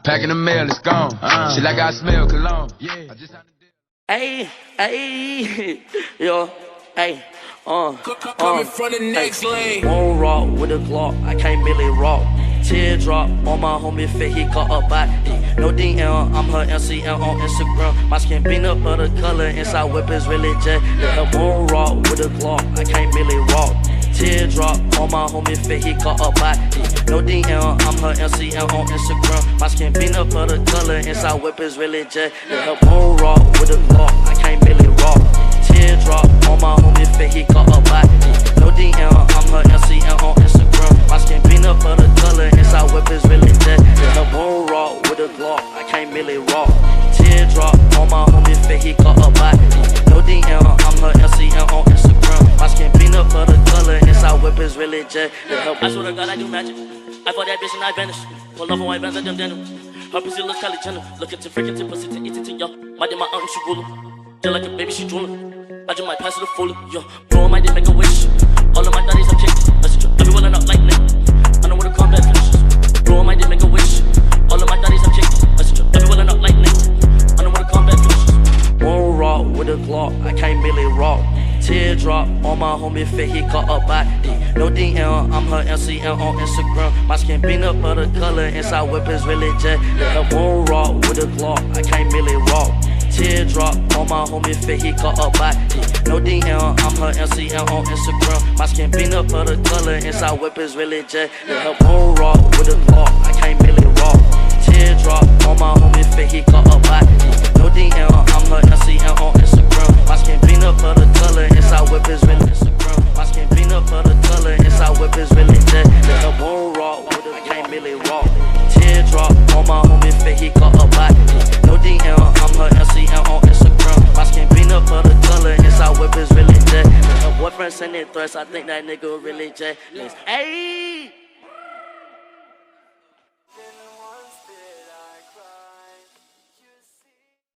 Packing the mail, it's gone. She like I smell cologne. Yeah. Hey, hey, yo, hey, Coming from the next lane. Moonrock with a Glock, I can't really rock. Teardrop on my homie fit, he caught up by no DM, I'm her MCM on Instagram. My skin peanut butter color, inside whip is really jet. Yeah, Moonrock with a Glock, I can't really rock. Teardrop on my homie fit, he caught up by no DM, I'm her MCM on Instagram. My skin peanut butter color, inside whip is really jet. Yeah, Moonrock with a Glock, I can't really rock. Teardrop on my homie fit, he caught up by no DM, I'm her MCM on Instagram. My skin peanut butter color, inside whip is really jet. Yeah, Moonrock with a Glock, I can't really rock. Teardrop on my homie fit, he caught up by no DM, I'm her MCM on Instagram. My skin peanut butter color, inside whip is really jet. Yeah, I swear to God, I do magic. I fought that bitch and I vanished. Pull up on white bands like them Daniel. Her pussy looks Kylie Jenner. Look at your freaking tip, pussy to eat it to yo. My day, my aunt, she ruler. Just like a baby, she drooling. I just might pass it to fully, yo. Bro, I might just make a wish. All of my daddies are kicked. Let's trip everyone and up like Nick. I know where the combat finishes. Bro, I might just make a wish. All of my daddies are kicked. Let's trip everyone and up like Nick. I know where the combat finishes. Moonrock with a Glock, I can't really rock. Teardrop on my homie fit, he caught up by no DM, I'm her MCM on Instagram. My skin peanut butter color, inside whip is really jet. Yeah, Moonrock with a Glock, I can't really rock. Teardrop on my homie fit, he caught up by no DM, I'm her MCM on Instagram. My skin peanut butter color, inside whip is really jet. Yeah, Moonrock with a Glock, I can't really rock. Teardrop on my homie fit, he caught up by no DM, I'm her MCM on Instagram. My skin peanut butter color, inside whip is really Instagram. My skin peanut butter color, inside whip is really jet. Yeah, Moonrock with a, I can't really rock. Teardrop on my homie fit, he caught up by no DM, I'm her MCM on Instagram. My skin peanut butter color, inside whip is really jet. Her boyfriend sending threats, I think that nigga really jet. Hey.